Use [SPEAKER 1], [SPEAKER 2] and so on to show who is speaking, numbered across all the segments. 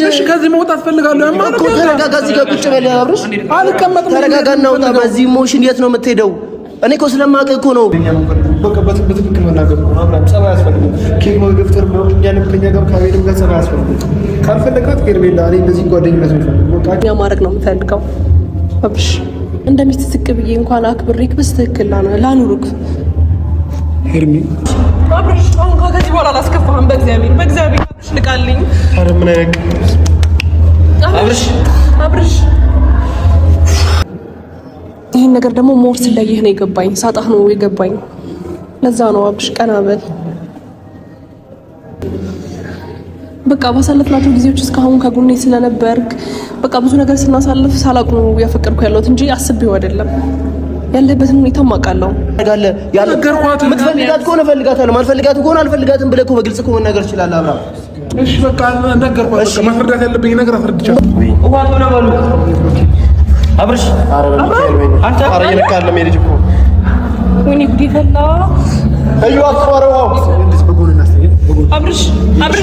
[SPEAKER 1] እሺ ከዚህ መውጣት ፈልጋለሁ ማለት ነው።
[SPEAKER 2] ተረጋጋ፣ እዚህ ጋር ቁጭ በል አብርሽ።
[SPEAKER 1] አልቀመጥም።
[SPEAKER 2] ተረጋጋና ውጣ። በዚህ ኢሞሽን የት ነው የምትሄደው? እኔ እኮ ስለማውቅህ እኮ ነው።
[SPEAKER 1] በቃ በትክክል መናገር ነው። አብርሃም ጸባይ ያስፈልጋል። ኬክ መገፍተር ነው እኛንም ከኛ ጋር ካቤልም ጋር ጸባይ ያስፈልጋል። ካልፈለጋት ሄርሜላ እኔ እንደዚህ ጓደኝነት ነው የምፈልገው። በቃ
[SPEAKER 3] ያ ማድረግ ነው የምፈልገው። አብርሽ እንደሚስት ዝቅ ብዬ እንኳን አክብሬክ በስትክክል ላኑሩክ
[SPEAKER 1] ሄርሜ
[SPEAKER 3] አብርሽ አሁን ከዚህ በኋላ አላስከፋህም። በእግዚአብሔር አብርሽ ልቃልኝ።
[SPEAKER 1] ኧረ ምን አይነት
[SPEAKER 3] አብርሽ ይህን ነገር ደግሞ ሞር ስለይህ ነው የገባኝ፣ ሳጣህ ነው የገባኝ። ለዛ ነው አብርሽ ቀና በል። በቃ ባሳለፍናቸው ጊዜዎች እስካሁን ከጎኔ ስለነበርክ በቃ ብዙ ነገር ስናሳልፍ ሳላቅ ነው ያፈቀርኩ ያለሁት እንጂ አስቤው አይደለም። ያለበትን ሁኔታ ማውቃለሁ።
[SPEAKER 2] ያልነገርኳት የምትፈልጋት ከሆነ ፈልጋታለሁ፣ ማልፈልጋት ከሆነ አልፈልጋትም ብለህ እኮ በግልጽ እኮ መናገር ትችላለህ አብርሃም።
[SPEAKER 1] እሺ በቃ ነገርኳት። በቃ ማስረዳት ያለብኝ ነገር አስረድቻለሁ።
[SPEAKER 4] ውሃ ሆነ ባሉ አብርሽ
[SPEAKER 1] አንተ አረ የነካለ ሜሪጅ እኮ
[SPEAKER 3] ወይኔ ጉዴ ፈላ።
[SPEAKER 1] እዩ አጥፋረው እንዴት በጎንና
[SPEAKER 3] አብርሽ
[SPEAKER 4] አንተ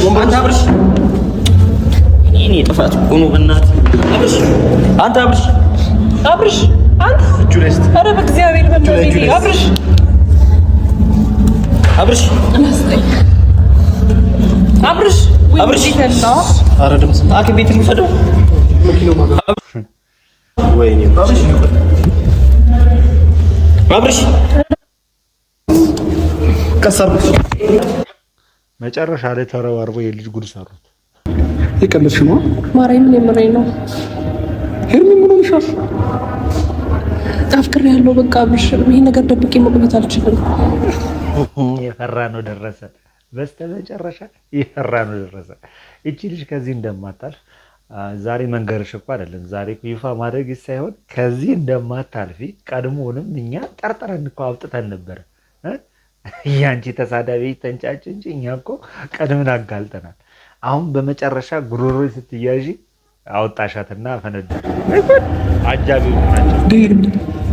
[SPEAKER 4] እኔ ጥፋት ሆኖ በእናትህ አንተ
[SPEAKER 1] ጁሊስት
[SPEAKER 3] ኧረ በእግዚአብሔር በእናትህ አብርሽ ፈላ።
[SPEAKER 1] አረ ድምጽ
[SPEAKER 4] አክ ቤት እንፈደው
[SPEAKER 1] ወይኔ
[SPEAKER 4] አብርሽ
[SPEAKER 1] ከሰርኩት
[SPEAKER 5] መጨረሻ ላይ ተረባርቦ የልጅ ጉድ ሰሩት።
[SPEAKER 1] ይቀልሽ ነው
[SPEAKER 3] ማርያምን የምሬን ነው።
[SPEAKER 1] ሄርሜ ምን ሆነሻል?
[SPEAKER 3] አፍቅሬ ያለው በቃ አብርሽ ይሄን ነገር ደብቄ መቆየት አልችልም።
[SPEAKER 5] የፈራ ነው ደረሰ። በስተመጨረሻ የፈራ ነው ደረሰ። እቺ ልጅ ከዚህ እንደማታልፍ ዛሬ መንገርሽ እኮ አይደለም፣ ዛሬ ይፋ ማድረግ ሳይሆን ከዚህ እንደማታልፊ ቀድሞውንም እኛ ጠርጥረን እኮ አውጥተን ነበር። ያንቺ ተሳዳቢ ተንጫጭ እንጂ እኛ እኮ ቀድመን አጋልጠናል። አሁን በመጨረሻ ጉሮሮ ስትያዢ አውጣሻትና ፈነዳሽ። አጃቢው ናቸው።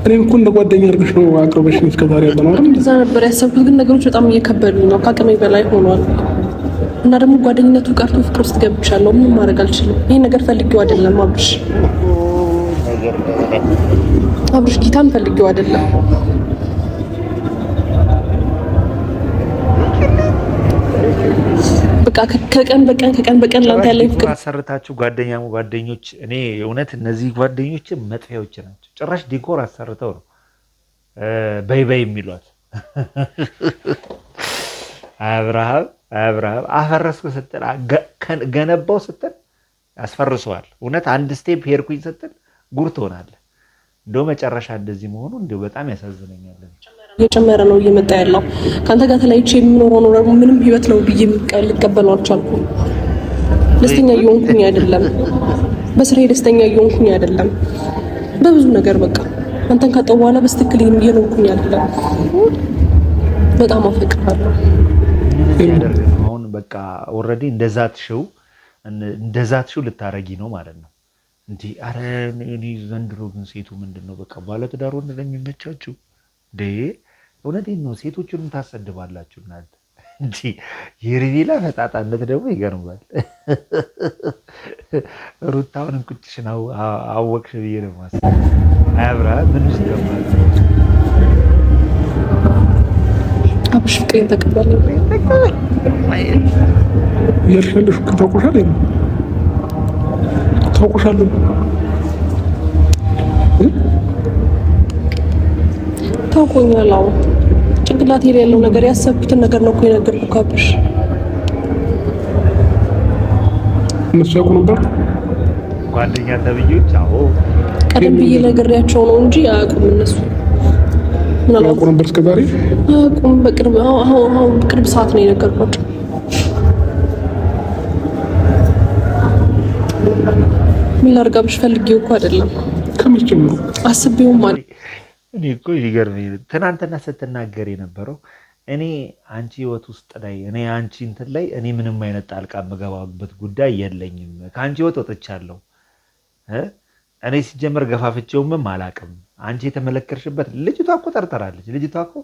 [SPEAKER 1] እኔም እኮ እንደ ጓደኛ አድርገሽ ነው አቅርበሽኝ እስከዛሬ ያለነው አይደል?
[SPEAKER 3] እንደዛ ነበር ያሰብኩት፣ ግን ነገሮች በጣም እየከበዱኝ ነው፣ ከአቅሜ በላይ ሆኗል። እና ደግሞ ጓደኝነቱ ቀርቶ ፍቅር ውስጥ ገብቻለሁ። ምንም ማድረግ አልችልም። ይሄን ነገር ፈልጌው አይደለም አብርሽ ጌታን ፈልጌው አይደለም። በቃ ከቀን በቀን ላንተ ያለኝ ፍቅር
[SPEAKER 5] አሰርታችሁ ጓደኞች እኔ እውነት እነዚህ ጓደኞች መጥፊያዎች ናቸው። ጭራሽ ዲኮር አሰርተው ነው በይ የሚሏት። አብርሃም አፈረስኩ ስትል ገነባው ስትል ያስፈርሰዋል። እውነት አንድ ስቴፕ ሄድኩኝ ስትል ጉር ትሆናለህ። እንደው መጨረሻ እንደዚህ መሆኑ እንደው በጣም ያሳዝነኛል።
[SPEAKER 3] እየጨመረ ነው እየመጣ ያለው። ካንተ ጋር ተለያይቼ የምኖረው ነው ደግሞ ምንም ህይወት ነው ብዬ ልቀበለው አልቻልኩም። ደስተኛ እየሆንኩኝ አይደለም፣ በስራዬ ደስተኛ እየሆንኩኝ አይደለም፣ በብዙ ነገር በቃ አንተን ካጣሁ በኋላ በስትክክል እየኖርኩኝ አይደለም። በጣም አፈቅራለሁ።
[SPEAKER 5] አሁን በቃ ኦልሬዲ እንደዛትሽው ልታረጊ ነው ማለት ነው እንዴ? አረ እኔ ዘንድሮ ግን ሴቱ ምንድነው በቃ ባለትዳር ወንድ ለሚመቻችሁ እንዴ? እውነቴን ነው። ሴቶቹንም ታሰድባላችሁ እናንተ እንጂ የሪቪላ ፈጣጣነት ደግሞ ይገርማል። ሩታውን እንቁጭሽን አወቅሽ ብዬ ነው ማሰብ። አብርሃም ምን ውስጥ ገባል?
[SPEAKER 3] አብሽ ፍቅሬን ተቀበለኝ።
[SPEAKER 1] የርፈልሽ ከተቆሻለ ተቆሻለሁ
[SPEAKER 3] ታውቆኛል። አዎ ጭንቅላቴ ላይ ያለው ነገር ያሰብኩትን ነገር ነው እኮ የነገርኩህ አብርሽ።
[SPEAKER 1] እነሱ ያውቁ ነበር
[SPEAKER 5] ጓደኛ ተብዬዎች? አዎ
[SPEAKER 3] ቀደም ብዬ ነግሬያቸው ነው እንጂ አያውቁም እነሱ። ምን
[SPEAKER 1] ያውቁ ነበር እስከዛሬ?
[SPEAKER 3] አያውቁም። በቅርብ ሰዓት ነው የነገርኳቸው። ምን ላድርግ አብርሽ፣ ፈልጌው እኮ አይደለም።
[SPEAKER 1] ከመቼ ጀምሮ
[SPEAKER 3] አስቤውም ማለት
[SPEAKER 5] እኔ እኮ ይገርመኝ ትናንትና ስትናገር የነበረው እኔ አንቺ ህይወት ውስጥ ላይ እኔ አንቺ እንትን ላይ እኔ ምንም አይነት ጣልቃ የምገባበት ጉዳይ የለኝም። ከአንቺ ህይወት ወጥቻለሁ። እኔ ሲጀመር ገፋፍቼውም አላቅም። አንቺ የተመለከርሽበት ልጅቷ እኮ ጠርጠራለች። ልጅቷ እኮ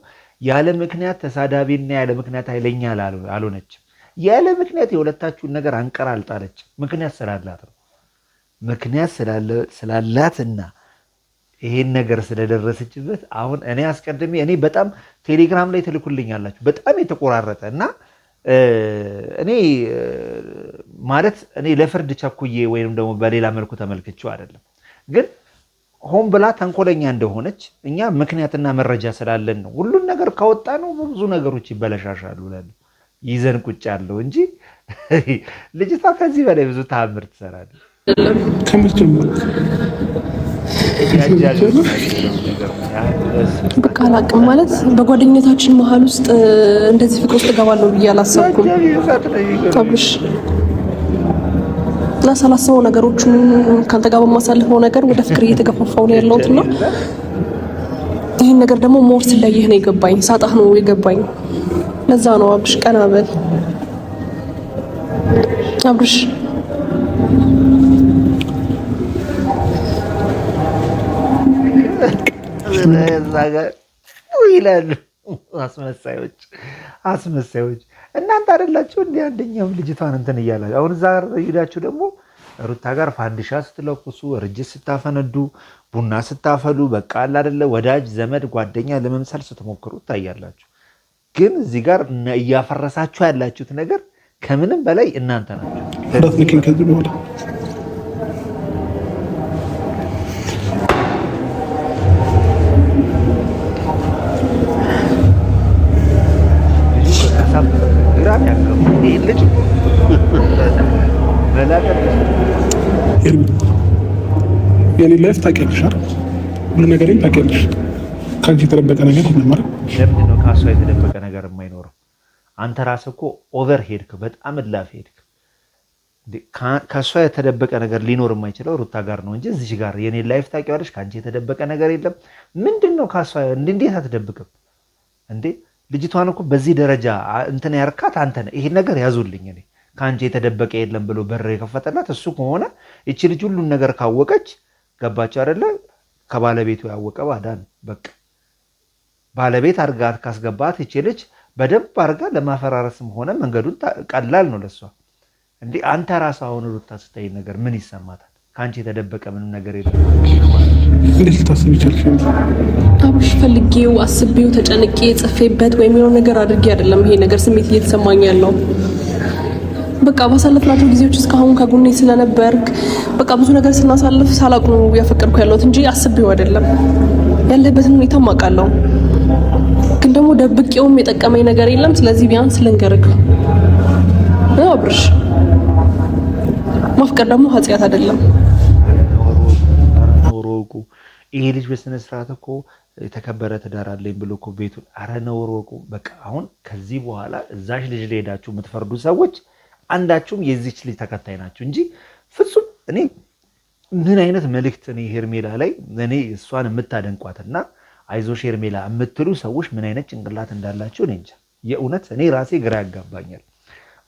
[SPEAKER 5] ያለ ምክንያት ተሳዳቢና ያለ ምክንያት ኃይለኛ አልሆነችም። ያለ ምክንያት የሁለታችሁን ነገር አንቀራ አልጣለች። ምክንያት ስላላት ነው። ምክንያት ስላላትና ይሄን ነገር ስለደረሰችበት አሁን እኔ አስቀድሜ እኔ በጣም ቴሌግራም ላይ ትልኩልኛላችሁ በጣም የተቆራረጠ እና እኔ ማለት እኔ ለፍርድ ቸኩዬ ወይንም ደግሞ በሌላ መልኩ ተመልክቼው አይደለም፣ ግን ሆን ብላ ተንኮለኛ እንደሆነች እኛ ምክንያትና መረጃ ስላለን ነው። ሁሉን ነገር ካወጣ ነው ብዙ ነገሮች ይበለሻሻሉ ብለን ይዘን ቁጭ ያለው እንጂ ልጅቷ ከዚህ በላይ ብዙ ተአምር ትሰራለች።
[SPEAKER 3] በቃ አላቅም ማለት በጓደኝነታችን መሀል ውስጥ እንደዚህ ፍቅር ውስጥ እገባለሁ ብዬ አላሰብኩም። አብርሽ እና ሳላስበው ነገሮችን ካንተ ጋር በማሳልፈው ነገር ወደ ፍቅር እየተገፋፋው ነው ያለሁት እና ይህን ነገር ደግሞ ሞር ስለይህ ነው የገባኝ፣ ሳጣህ ነው የገባኝ። ለዛ ነው አብርሽ ቀና በል አብርሽ።
[SPEAKER 5] ይላሉ አስመሳዮች እናንተ አይደላችሁ እንዴ? አንደኛው ልጅቷን እንትን እያላችሁ አሁን እዛ ሄዳችሁ ደግሞ ሩታ ጋር ፋንዲሻ ስትለኩሱ፣ ርጅት ስታፈነዱ፣ ቡና ስታፈሉ፣ በቃ አለ አይደለ ወዳጅ ዘመድ ጓደኛ ለመምሰል ስትሞክሩ ታያላችሁ። ግን እዚህ ጋር እያፈረሳችሁ ያላችሁት ነገር ከምንም በላይ እናንተ ናችሁ።
[SPEAKER 1] የኔ ላይፍ ታውቂያለሽ አይደል? ሁሉ ነገሬን ታውቂያለሽ። ከአንቺ የተደበቀ ነገር የለም አይደል?
[SPEAKER 5] ለምንድን ነው ከእሷ የተደበቀ ነገር የማይኖረው? አንተ ራስህ እኮ ኦቨር ሄድክ፣ በጣም እላፊ ሄድክ። ከእሷ የተደበቀ ነገር ሊኖር የማይችለው ሩታ ጋር ነው እንጂ እዚህ ጋር የኔ ላይፍ ታውቂያለሽ፣ ከአንቺ የተደበቀ ነገር የለም። ምንድን ነው ከእሷ እንዴት አትደብቅም እንዴ? ልጅቷን እኮ በዚህ ደረጃ እንትን ያርካት አንተ ነህ። ይሄን ነገር ያዙልኝ እኔ ከአንቺ የተደበቀ የለም ብሎ በር የከፈተላት እሱ ከሆነ እቺ ልጅ ሁሉን ነገር ካወቀች ገባቸው አይደለ? ከባለቤቱ ያወቀ ባዳን በቃ ባለቤት አርጋ ካስገባት እቺ ልጅ በደንብ አርጋ ለማፈራረስም ሆነ መንገዱን ቀላል ነው ለሷ። እንዴ አንተ ራስህ አሁን ሩታ ስታይ ነገር ምን ይሰማታል? ከአንቺ የተደበቀ ምንም ነገር የለም።
[SPEAKER 1] እንዴት ልታስብ ይቻልሽ?
[SPEAKER 3] አብሽ ፈልጌው አስቤው ተጨንቄ ጽፌበት ወይም የሆነ ነገር አድርጌ አይደለም ይሄ ነገር ስሜት እየተሰማኝ ያለው። በቃ ባሳለፍናቸው ጊዜዎች እስካሁን ከጎኔ ስለነበርክ በቃ ብዙ ነገር ስናሳልፍ ሳላውቅ ነው ያፈቀርኩ ያለሁት እንጂ አስቤው አይደለም። ያለበትን ሁኔታ ማውቃለሁ፣ ግን ደግሞ ደብቄውም የጠቀመኝ ነገር የለም። ስለዚህ ቢያንስ ልንገርህ አብርሽ፣ ማፍቀር ደግሞ ኃጢአት አይደለም።
[SPEAKER 5] ኖሮቁ ይሄ ልጅ በስነ ስርዓት እኮ የተከበረ ትዳር አለኝ ብሎ እኮ ቤቱን አረ ኖሮቁ። በቃ አሁን ከዚህ በኋላ እዛች ልጅ ላይ ሄዳችሁ የምትፈርዱ ሰዎች አንዳችሁም የዚች ልጅ ተከታይ ናችሁ እንጂ ፍጹም እኔ ምን አይነት መልእክት እኔ ሄርሜላ ላይ እኔ እሷን የምታደንቋትና አይዞሽ ሄርሜላ የምትሉ ሰዎች ምን አይነት ጭንቅላት እንዳላችሁ እኔ እንጃ። የእውነት እኔ ራሴ ግራ ያጋባኛል።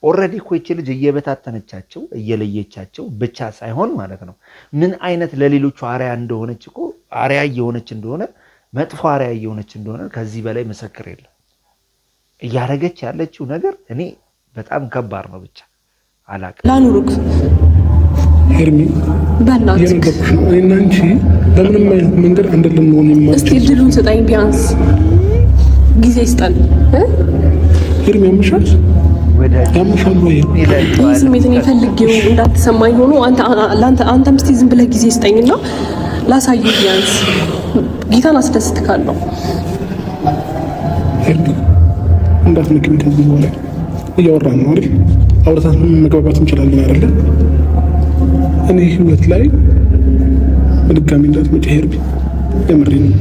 [SPEAKER 5] ኦልሬዲ እኮ ይቺ ልጅ እየበታተነቻቸው እየለየቻቸው ብቻ ሳይሆን ማለት ነው ምን አይነት ለሌሎቹ አርያ እንደሆነች እኮ አርያ እየሆነች እንደሆነ መጥፎ አርያ እየሆነች እንደሆነ ከዚህ በላይ ምስክር የለም። እያደረገች ያለችው ነገር እኔ በጣም ከባድ ነው። ብቻ አላውቅም።
[SPEAKER 3] ላኑሩክ
[SPEAKER 1] ሄርሚ
[SPEAKER 3] በእናትህ
[SPEAKER 1] የነገርኩሽ ነው። እኔና አንቺ በምንም አይነት መንገድ አንድ ልንሆን የማንችል።
[SPEAKER 3] እስቲ እድሉን ስጠኝ፣ ቢያንስ ጊዜ ስጠን።
[SPEAKER 1] ሄርሚ ያምሻል ያምሻል ወይ?
[SPEAKER 3] ይህ ስሜትን የፈልጌው እንዳትሰማኝ ሆኖ አንተም እስቲ ዝም ብለህ ጊዜ ስጠኝና ላሳየህ። ቢያንስ ጌታን አስደስትካለሁ።
[SPEAKER 1] ሄርሚ እንዳትነግሪኝ ከዚህ በኋላ እያወራን ነው አይደል? አውርተን መግባባት እንችላለን አይደለ? እኔ ህይወት ላይ በድጋሚ እንዳትመጪ ሄርሚ፣ የምሬን ነው።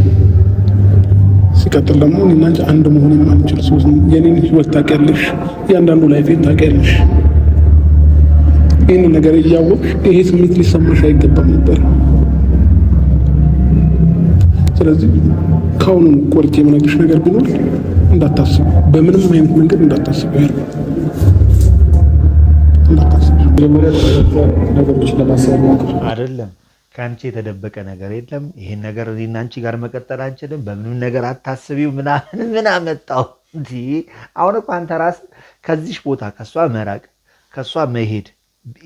[SPEAKER 1] ሲቀጥል ደግሞ እኔና አንቺ አንድ መሆን የማንችል ሰዎች ነን። የኔን ህይወት ታውቂያለሽ፣ እያንዳንዱ ላይፌን ታውቂያለሽ። ይህን ነገር እያወቅሽ ይሄ ስሜት ሊሰማሽ አይገባም ነበር። ስለዚህ ከአሁኑ ቆርጬ የምነግርሽ ነገር ቢኖር እንዳታስብ፣ በምንም አይነት መንገድ እንዳታስብ ሄርሚ፣ እንዳታስብ። መጀመሪያ ነገሮችን ለማሰብ
[SPEAKER 5] አይደለም ከአንቺ የተደበቀ ነገር የለም። ይሄን ነገር እኔና አንቺ ጋር መቀጠል አንችልም። በምንም ነገር አታስቢው ምናምን ምን አመጣው እንዴ አሁን እኮ አንተ ራስህ ከዚህ ቦታ ከሷ መራቅ ከሷ መሄድ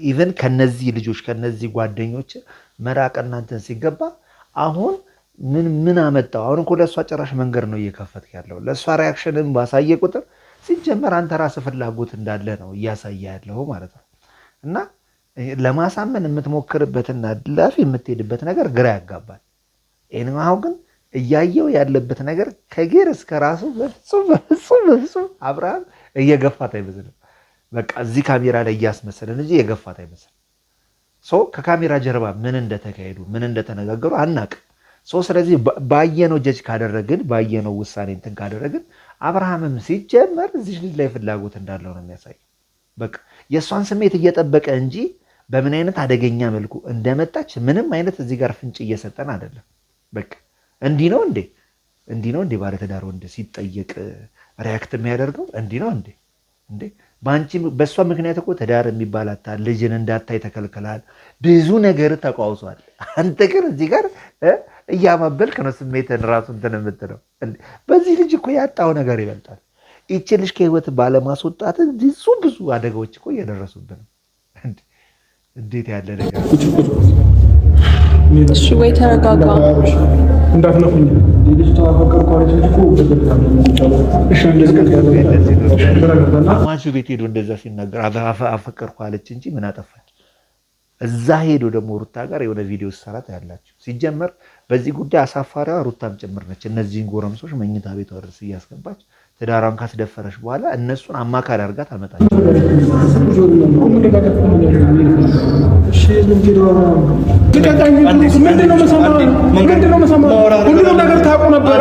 [SPEAKER 5] ኢቨን ከነዚህ ልጆች ከነዚህ ጓደኞች መራቅ እናንተን ሲገባ አሁን ምን አመጣው? አሁን እኮ ለሷ ጭራሽ መንገድ ነው እየከፈትክ ያለው። ለሷ ሪአክሽንን ባሳየ ቁጥር ሲጀመር አንተ ራስህ ፍላጎት እንዳለ ነው እያሳየ ያለው ማለት ነው። እና ለማሳመን የምትሞክርበትና ላፊ የምትሄድበት ነገር ግራ ያጋባል። ይሄን አሁን ግን እያየው ያለበት ነገር ከጌር እስከ ራሱ በፍጹም አብርሃም እየገፋት አይመስልም። በቃ እዚህ ካሜራ ላይ እያስመሰለን እንጂ የገፋት አይመስልም። ሶ ከካሜራ ጀርባ ምን እንደተካሄዱ ምን እንደተነጋገሩ አናቅም። ሶ ስለዚህ ባየነው ጀጅ ካደረግን ባየነው ውሳኔ እንትን ካደረግን አብርሃምም ሲጀመር እዚህ ልጅ ላይ ፍላጎት እንዳለው ነው የሚያሳየው። በቃ የእሷን ስሜት እየጠበቀ እንጂ በምን አይነት አደገኛ መልኩ እንደመጣች ምንም አይነት እዚህ ጋር ፍንጭ እየሰጠን አይደለም። በቃ እንዲህ ነው እንዴ ባለትዳር ወንድ ሲጠየቅ ሪያክት የሚያደርገው እንዲህ ነው እንዴ በአንቺ በእሷ ምክንያት እኮ ትዳር የሚባል አታል ልጅን እንዳታይ ተከልክላል፣ ብዙ ነገር ተቋውሷል። አንተ ግን እዚህ ጋር እያማበልክ ነው ስሜትን ራሱ እንትን የምትለው። በዚህ ልጅ እኮ ያጣው ነገር ይበልጣል። ይቺ ልጅ ከህይወት ባለማስወጣት ብዙ አደጋዎች እኮ እየደረሱብን። እንዴት ያለ ነገር!
[SPEAKER 3] እሺ ወይ ተረጋጋ።
[SPEAKER 1] እንዳትነኩኝ
[SPEAKER 5] ማቹ ቤት ሄዶ እንደዛ ሲናገር አፈቀርኩ አለች እንጂ ምን አጠፋች? እዛ ሄዶ ደግሞ ሩታ ጋር የሆነ ቪዲዮ ሰራት ያላችሁ። ሲጀመር በዚህ ጉዳይ አሳፋሪዋ ሩታም ጭምር ነች። እነዚህን ጎረምሶች መኝታ ቤቷ ድረስ እያስገባች ትዳሯን ካስደፈረች በኋላ እነሱን አማካሪ አድርጋ ታመጣቸው።
[SPEAKER 2] ሁሉንም ነገር ታውቁ ነበር።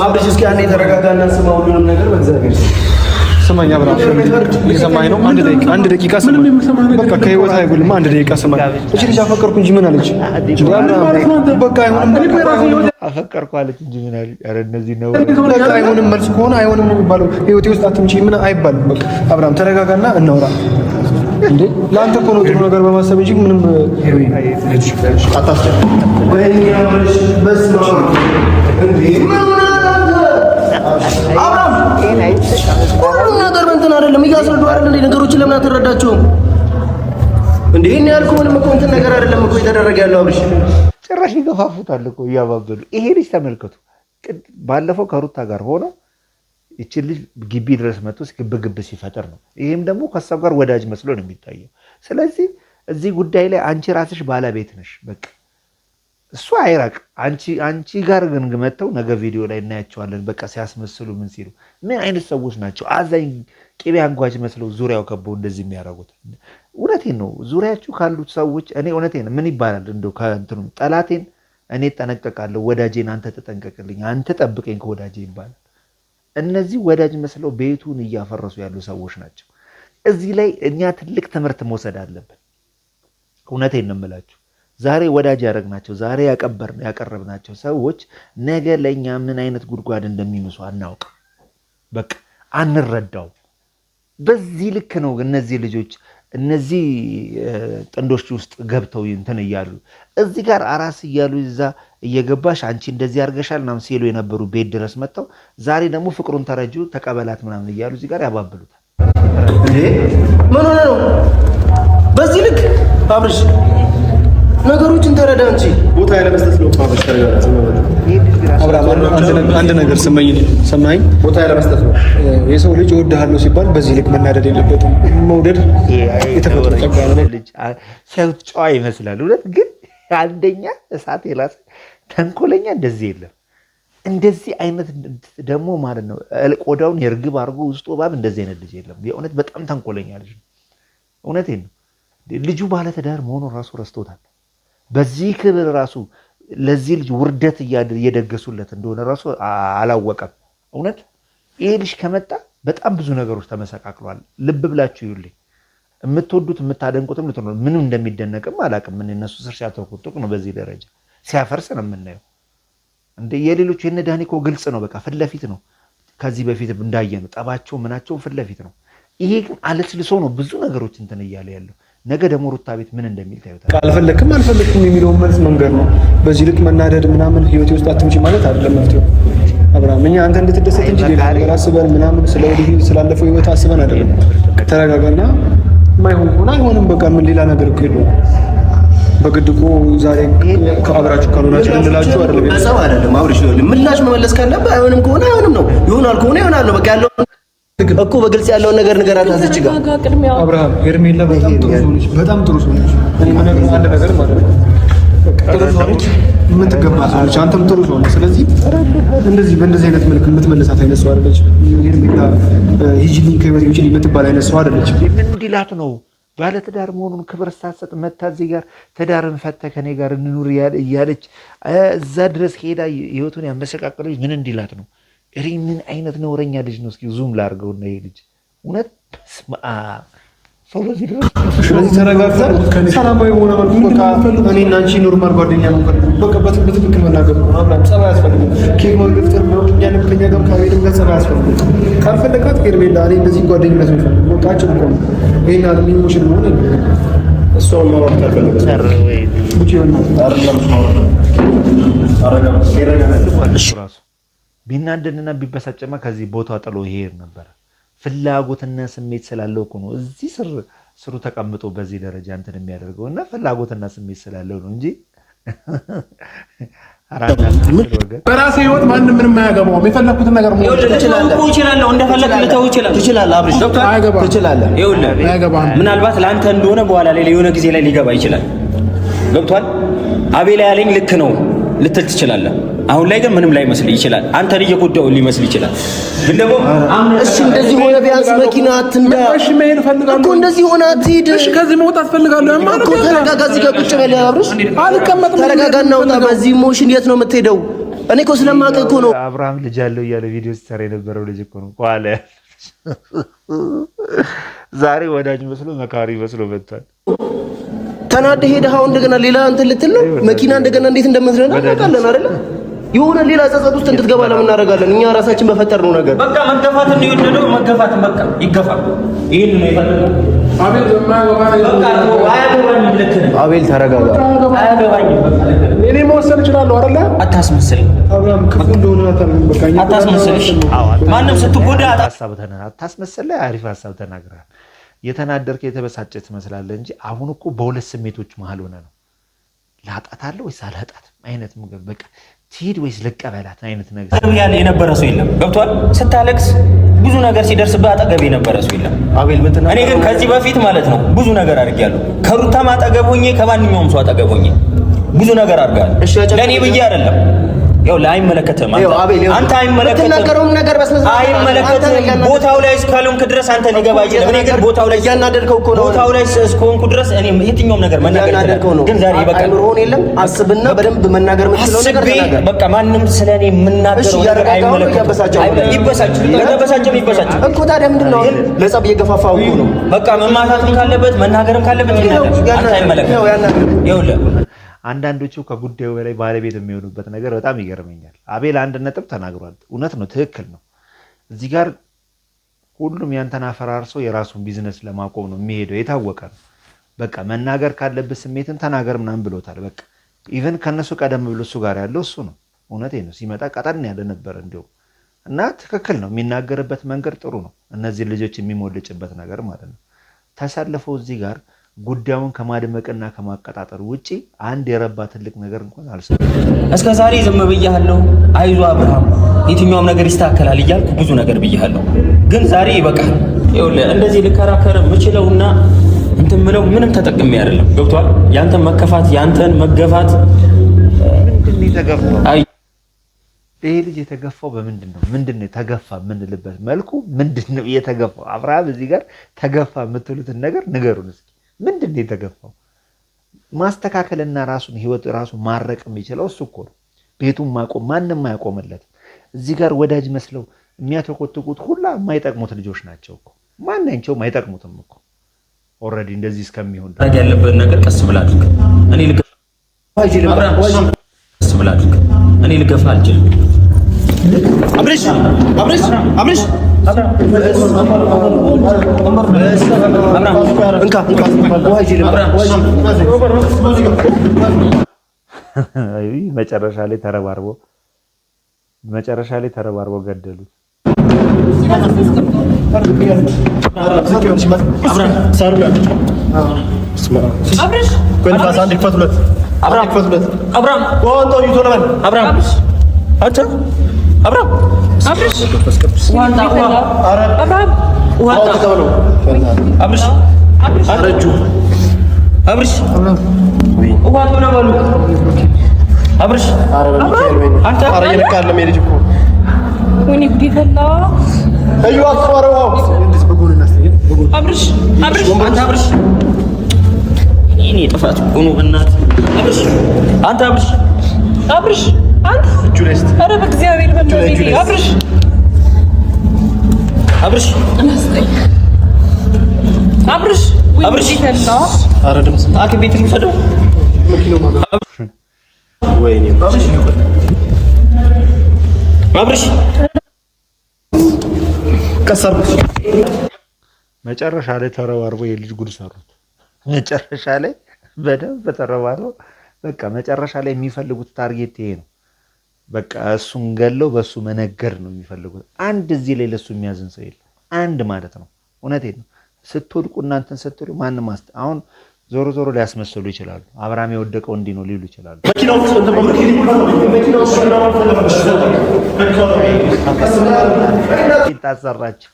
[SPEAKER 2] አብርሽ እስኪ አንዴ ተረጋጋና ስማ ሁሉንም ነገር በእግዚአብሔር ስማኝ። አብርሃም እየሰማኸኝ ነው? አንድ ደቂቃ ስማኝ። በቃ ከህይወት አይጉልማ። አንድ ደቂቃ ስማኝ። እቺ ልጅ አፈቀርኩ እንጂ ምን አለች? በቃ አይሆንም።
[SPEAKER 5] አፈቀርኩ አለች እንጂ ምን አለች? ኧረ እነዚህ ነው
[SPEAKER 2] በቃ አይሆንም። መልስ ከሆነ አይሆንም ነው የሚባለው። ህይወቴ ውስጥ አትምጪ ምን አይባልም። በቃ አብርሃም ተረጋጋና እናውራ። እንዴ ለአንተ እኮ ነው ጥሩ ነገር በማሰብ እንጂ ምንም አታስጨ ወይኔ አብርሽ በስመ አብ እንዴ ሁሉም ነገር እንትን አይደለም እያስረዱ አይደል እንዴ? ነገሮችን ለምን አትረዳቸውም እንዴ? እኔ ያልኩህንም እኮ እንትን ነገር አይደለም እኮ የተደረገ ያለው አብርሽ።
[SPEAKER 5] ጭራሽ ይገፋፉታል እኮ እያባበሉ። ይሄ ልጅ ተመልከቱ፣ ባለፈው ከሩታ ጋር ሆነው ይችን ልጅ ግቢ ድረስ መጥቶ ግብግብ ሲፈጠር ነው። ይሄም ደግሞ ከሀሳብ ጋር ወዳጅ መስሎ ነው የሚታየው። ስለዚህ እዚህ ጉዳይ ላይ አንቺ ራስሽ ባለቤት ነሽ። በቃ እሱ አይራቅ። አንቺ ጋር ግን መጥተው ነገ ቪዲዮ ላይ እናያቸዋለን። በቃ ሲያስመስሉ ምን ሲሉ ምን አይነት ሰዎች ናቸው? አዛኝ ቅቤ አንጓች መስለው ዙሪያው ከበው እንደዚህ የሚያደርጉት። እውነቴን ነው። ዙሪያችሁ ካሉት ሰዎች እኔ እውነቴን ምን ይባላል እንደው ከእንትኑ ጠላቴን እኔ እጠነቀቃለሁ፣ ወዳጄን አንተ ተጠንቀቅልኝ፣ አንተ ጠብቀኝ ከወዳጄ ይባላል። እነዚህ ወዳጅ መስለው ቤቱን እያፈረሱ ያሉ ሰዎች ናቸው። እዚህ ላይ እኛ ትልቅ ትምህርት መውሰድ አለብን። እውነቴን ነው የምላችሁ። ዛሬ ወዳጅ ያደረግናቸው ዛሬ ያቀረብናቸው ሰዎች ነገ ለእኛ ምን አይነት ጉድጓድ እንደሚምሱ አናውቅም። በቃ አንረዳው። በዚህ ልክ ነው እነዚህ ልጆች እነዚህ ጥንዶች ውስጥ ገብተው እንትን እያሉ እዚህ ጋር አራስ እያሉ እዛ እየገባሽ አንቺ እንደዚህ አድርገሻል ምናምን ሲሉ የነበሩ ቤት ድረስ መጥተው ዛሬ ደግሞ ፍቅሩን ተረጁ ተቀበላት ምናምን እያሉ እዚህ ጋር ያባብሉታል።
[SPEAKER 2] ምን ሆነ ነው በዚህ ልክ አብርሽ? ነገሮችን ተረዳ እንጂ ቦታ ያለመስጠት ነው። አብርሽ አንድ ነገር ሰማኝ። ቦታ ያለመስጠት ነው። የሰው ልጅ እወድሃለሁ ሲባል በዚህ ልክ መናደድ የለበትም። መውደድ የተፈጠረ ጸጋ ነው።
[SPEAKER 5] ልጅ ሲያዩት ጨዋ ይመስላል። እውነት ግን አንደኛ እሳት የላሰ ተንኮለኛ እንደዚህ የለም። እንደዚህ አይነት ደግሞ ማለት ነው ቆዳውን የርግብ አድርጎ ውስጡ እባብ እንደዚህ አይነት ልጅ የለም። የእውነት በጣም ተንኮለኛ ልጅ ነው። እውነቴን ነው። ልጁ ባለትዳር መሆኑን ራሱ ረስቶታል። በዚህ ክብር ራሱ ለዚህ ልጅ ውርደት እየደገሱለት እንደሆነ ራሱ አላወቀም። እውነት ይሄ ልጅ ከመጣ በጣም ብዙ ነገሮች ተመሰቃቅሏል። ልብ ብላችሁ ይሁልኝ። የምትወዱት የምታደንቁትም ልትሆኑ ምንም እንደሚደነቅም አላውቅም። ምን እነሱ ስር ሲያተኩት ነው በዚህ ደረጃ ሲያፈርስ ነው የምናየው። እንደ የሌሎቹ የነ ዳኒ እኮ ግልጽ ነው። በቃ ፊት ለፊት ነው። ከዚህ በፊት እንዳየነው ጠባቸው ምናቸው ፊት ለፊት ነው። ይሄ ግን አለስልሶ ነው ብዙ ነገሮች እንትን እያለ ያለው። ነገ ደግሞ ሩታ ቤት ምን እንደሚል ታዩታል።
[SPEAKER 2] አልፈለክም የሚለውን መልስ መንገድ ነው። በዚህ ልክ መናደድ ምናምን ህይወቴ ውስጥ አትምጪ ማለት አይደለም መፍትሄው። አብርሃም እኛ አንተ እንድትደሰት እንጂ ሌላ ነገር አስበን ምናምን ስላለፈው ህይወት አስበን አይደለም። ተረጋጋና ማይሆን ሆነ አይሆንም በቃ ምን ሌላ ነገር እኮ የለውም። በግድ እኮ ዛሬ ከአብራችሁ ካልሆናችሁ ልንላችሁ አይደለም።
[SPEAKER 6] ሰው አይደለም አብርሽ ይኸውልህ ምላሽ መመለስ ካለብህ አይሆንም ከሆነ አይሆንም ነው፣ ይሆናል ከሆነ ይሆናል ነው በቃ ያለው እኮ በግልጽ ያለውን ነገር ንገራት። አዘች ጋር
[SPEAKER 2] አብርሃም ሄርሜላ በጣም ጥሩ ሰው ነች። እኔ ምንም አንድ ነገር ማለት ነው ጥሩ ሰው ነች፣ የምትገባ ሰው ነች። አንተም ጥሩ ሰው ነች። ስለዚህ እንደዚህ በእንደዚህ አይነት መልክ የምትመለሳት አይነት ሰው አይደለች። ሄርሜላ ሂጂልኝ ከህይወት ውጪ የምትባል አይነት ሰው አይደለች።
[SPEAKER 5] ምን እንዲላት ነው ባለትዳር መሆኑን ክብር ሳትሰጥ መታ እዚህ ጋር ትዳርን ፈተህ ከኔ ጋር እንኑር እያለች እዛ ድረስ ሄዳ ህይወቱን ያመሰቃቀለች ምን እንዲላት ነው? እሪ ምን አይነት ነውረኛ ልጅ ነው? እስኪ ዙም ላድርገውና ይሄ ልጅ እውነት ሰው በዚህ ድረስ።
[SPEAKER 2] ስለዚህ ተረጋግተን ሰላማዊ ሆነ መልኩ በቃ እኔና አንቺ ኖርማል ጓደኛ ነው በቃ በትክክል መናገር ነው። አብራም ጸባይ ያስፈልጋል። ኬክ መግፍተር ነው ያንን ከኛ ጋር ካሄድን ጋር ጸባይ ያስፈልጋል። ካልፈለጋት ሄርሜላ እኔ እንደዚህ ጓደኝነት ነው በቃ አጭር እኮ ነው። ይሄን አለ ኢሞሽን ሆነ እሷን ማውራት ካልፈለገች ቡጪ
[SPEAKER 5] ራሱ ቢናደድና ቢበሳጨማ ከዚህ ቦታ ጥሎ ይሄድ ነበር። ፍላጎትና ስሜት ስላለው እኮ ነው እዚህ ስሩ ተቀምጦ በዚህ ደረጃ እንትን የሚያደርገው እና ፍላጎትና ስሜት ስላለው ነው እንጂ
[SPEAKER 1] በራሴ ህይወት ማንም ምንም አያገባውም። የፈለኩትን ነገር
[SPEAKER 4] እችላለሁ እንደፈለክ ልተው ትችላለህ። አብርሽ ትችላለህ። ይኸውልህ ምናልባት ለአንተ እንደሆነ በኋላ ላይ የሆነ ጊዜ ላይ ሊገባ ይችላል። ገብቷል? አቤላ ያለኝ ልክ ነው ልትል ትችላለህ። አሁን ላይ ግን ምንም ላይ መስል ይችላል። አንተን እየጎዳው ሊመስል ይችላል። ግን ደግሞ
[SPEAKER 6] እሺ እንደዚህ ሆነ ቢያንስ መኪና አትንዳ።
[SPEAKER 1] እሺ መሄድ ፈልጋለሁ
[SPEAKER 6] እኮ እንደዚህ ሆነ አትሂድ።
[SPEAKER 1] እሺ ከዚህ መውጣት ፈልጋለሁ ማለት
[SPEAKER 6] ነው። ተረጋጋ፣ እዚህ ጋር ቁጭ በል አብርሽ።
[SPEAKER 1] አልቀመጥም።
[SPEAKER 6] ተረጋጋና ውጣ። በዚህ ኢሞሽን የት ነው የምትሄደው? እኔ እኮ ስለማውቅ እኮ ነው።
[SPEAKER 5] አብርሃም ልጅ አለው እያለ ቪዲዮ ሲሰራ የነበረው ልጅ እኮ ነው። ቋለ ዛሬ ወዳጅ መስሎ መካሪ መስሎ መጥቷል።
[SPEAKER 6] ተናደህ ሄደህ አሁን እንደገና ሌላ እንትን ልትል ነው። መኪና እንደገና እንዴት እንደምትነዳ ታውቃለህ አይደል? የሆነ ሌላ ጸጸት ውስጥ እንድትገባ ለምን እናደርጋለን? እኛ ራሳችን በፈጠርነው ነገር
[SPEAKER 4] በቃ መገፋት ነው የወደደው። መገፋት በቃ ይገፋ። ይሄን ነው የፈለገው። አቤል
[SPEAKER 6] አቤል ተረጋጋ።
[SPEAKER 4] አያገባኝም።
[SPEAKER 1] እኔ መወሰን እችላለሁ አይደለ?
[SPEAKER 4] አታስመስል።
[SPEAKER 2] አብርሃም ክፉ እንደሆነ
[SPEAKER 4] አታስመስል። ማንም ስትጎዳ
[SPEAKER 5] አታስመስል። ላይ አሪፍ ሀሳብ ተናግረሃል። የተናደርክ የተበሳጨ ትመስላለህ እንጂ አሁን እኮ በሁለት ስሜቶች መሀል ሆነ ነው። ላጣታለሁ ወይስ አላጣትም አይነት ምግብ በቃ ትሂድ ወይስ ልቀበላት አይነት ነገር
[SPEAKER 4] ያለ የነበረ ሰው የለም። ገብቷል? ስታለቅስ ብዙ ነገር ሲደርስብህ አጠገብ የነበረ ሰው የለም አቤል። እኔ ግን ከዚህ በፊት ማለት ነው ብዙ ነገር አድርጌያለሁ። ከሩታም አጠገብ ሆኜ ከማንኛውም ሰው አጠገብ ሆኜ ብዙ ነገር አድርጋለሁ። ለእኔ ብዬ አይደለም። ያው አይመለከትም። አንተ አይመለከትም። ቦታው ላይ እስካልሆንክ ድረስ አንተ ሊገባ ይችላል። እኔ ግን ቦታው ላይ
[SPEAKER 6] ያናደርከው እኮ ነው።
[SPEAKER 4] ቦታው ላይ እስከሆንኩ ድረስ እኔ የትኛውም ነገር መናገር ነው። ግን ዛሬ በቃ
[SPEAKER 6] አይምሮን የለም። አስብና በደንብ መናገር የምትችለው ነገር ተናገር።
[SPEAKER 4] በቃ ማንም ስለኔ የምናገረው ነገር አይመለከትም። ይበሳጭም
[SPEAKER 6] እኮ ታዲያ ምንድን ነው ለጸብ እየገፋፋው እኮ ነው።
[SPEAKER 4] በቃ መማታትም ካለበት መናገርም ካለበት አንተ አይመለከትም። ይኸውልህ
[SPEAKER 5] አንዳንዶቹ ከጉዳዩ በላይ ባለቤት የሚሆኑበት ነገር በጣም ይገርመኛል። አቤል አንድ ነጥብ ተናግሯል። እውነት ነው፣ ትክክል ነው። እዚህ ጋር ሁሉም ያንተን አፈራርሶ የራሱን ቢዝነስ ለማቆም ነው የሚሄደው፣ የታወቀ ነው። በቃ መናገር ካለበት ስሜትን ተናገር ምናምን ብሎታል። በቃ ኢቨን ከነሱ ቀደም ብሎ እሱ ጋር ያለው እሱ ነው። እውነቴ ነው። ሲመጣ ቀጠን ያለ ነበር እንዲሁም እና ትክክል ነው። የሚናገርበት መንገድ ጥሩ ነው። እነዚህ ልጆች የሚሞልጭበት ነገር ማለት ነው። ተሰልፈው እዚህ ጋር ጉዳዩን ከማድመቅና ከማቀጣጠር ውጪ አንድ የረባ ትልቅ ነገር እንኳን አልሰራም።
[SPEAKER 4] እስከ ዛሬ ዝም ብያለሁ። አይዞህ አብርሃም የትኛውም ነገር ይስተካከላል እያልኩ ብዙ ነገር ብያለሁ። ግን ዛሬ ይበቃል። ይኸውልህ እንደዚህ ልከራከር የምችለውና እንትን ምለው ምንም ተጠቅሜ አይደለም። ገብቷል? ያንተን መከፋት ያንተን መገፋት
[SPEAKER 5] ምንድን ነው የተገፋው? ይሄ ልጅ የተገፋው በምንድን ነው? ምንድን ነው የተገፋ የምንልበት መልኩ ምንድን ነው የተገፋው? አብርሃም እዚህ ጋር ተገፋ የምትሉትን ነገር ንገሩን እስኪ። ምንድን ነው የተገፋው? ማስተካከልና ራሱን ህይወት ራሱን ማረቅ የሚችለው እሱ እኮ ነው። ቤቱን ማቆም ማንም አያቆምለትም። እዚህ ጋር ወዳጅ መስለው የሚያተቆጥቁት ሁላ የማይጠቅሙት ልጆች ናቸው እኮ። ማናቸውም አይጠቅሙትም እኮ። ኦልሬዲ እንደዚህ እስከሚሆን
[SPEAKER 4] ታዲያ ያለበት ነገር ቀስ ብላ አድርግ። እኔ ልገፋ አልችልም። አብርሽ
[SPEAKER 5] መጨረሻ ላይ ተረባርቦ መጨረሻ ላይ ተረባርበው ገደሉት። መጨረሻ ላይ ተረባርበው የልጅ ጉድ ሰሩት። መጨረሻ ላይ በደንብ ተረባርበው በቃ መጨረሻ ላይ የሚፈልጉት ታርጌት ይሄ ነው። በቃ እሱን ገለው በሱ መነገር ነው የሚፈልጉት። አንድ እዚህ ላይ ለሱ የሚያዝን ሰው የለም። አንድ ማለት ነው። እውነቴን ነው። ስትወድቁ እናንተን ስትወዱ ማንም አሁን ዞሮ ዞሮ ሊያስመስሉ ይችላሉ። አብርሃም የወደቀው እንዲህ ነው ሊሉ ይችላሉ። ታሰራችሁ።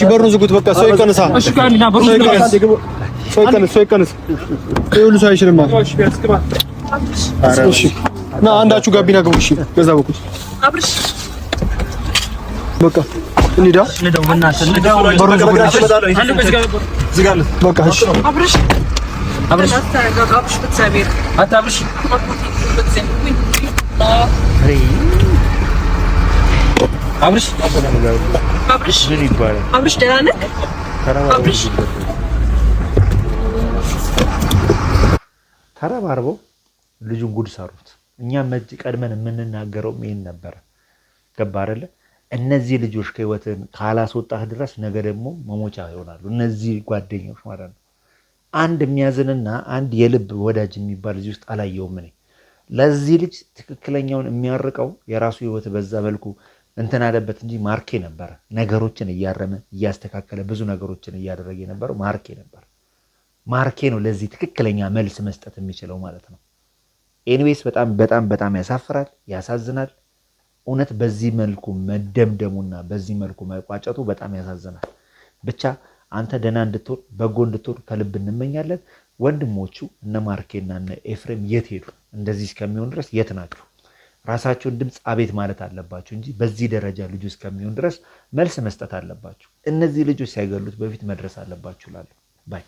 [SPEAKER 5] በሩን ዝጉት። በቃ ሰው ይቀንሳ። ሰው ይቀንስ። ሁሉ ሰው አይችልም። ና አንዳችሁ ጋቢና ግቡ። እሺ ገዛ በኩል በቃ እንሂዳ። በቃ እሺ ተረባርበው ልጁን ጉድ ሰሩት። እኛም መጅ ቀድመን የምንናገረው ይሄን ነበር። ገባ አይደለ? እነዚህ ልጆች ከህይወትን ካላስወጣህ ድረስ ነገ ደግሞ መሞቻ ይሆናሉ። እነዚህ ጓደኞች ማለት ነው። አንድ የሚያዝንና አንድ የልብ ወዳጅ የሚባል እዚህ ውስጥ አላየውም እኔ። ለዚህ ልጅ ትክክለኛውን የሚያርቀው የራሱ ህይወት በዛ መልኩ እንትን አለበት እንጂ ማርኬ ነበር። ነገሮችን እያረመ እያስተካከለ ብዙ ነገሮችን እያደረገ የነበረው ማርኬ ነበር። ማርኬ ነው ለዚህ ትክክለኛ መልስ መስጠት የሚችለው ማለት ነው። ኤኒዌይስ በጣም ያሳፍራል፣ ያሳዝናል። እውነት በዚህ መልኩ መደምደሙና በዚህ መልኩ መቋጨቱ በጣም ያሳዝናል። ብቻ አንተ ደህና እንድትሆን በጎ እንድትሆን ከልብ እንመኛለን። ወንድሞቹ እነ ማርኬና እነ ኤፍሬም የት ሄዱ? እንደዚህ እስከሚሆን ድረስ የት ናቸው? ራሳቸውን ድምፅ አቤት ማለት አለባቸው እንጂ በዚህ ደረጃ ልጁ እስከሚሆን ድረስ መልስ መስጠት አለባቸው። እነዚህ ልጆች ሳይገሉት በፊት መድረስ አለባችሁ እላለሁ ባይ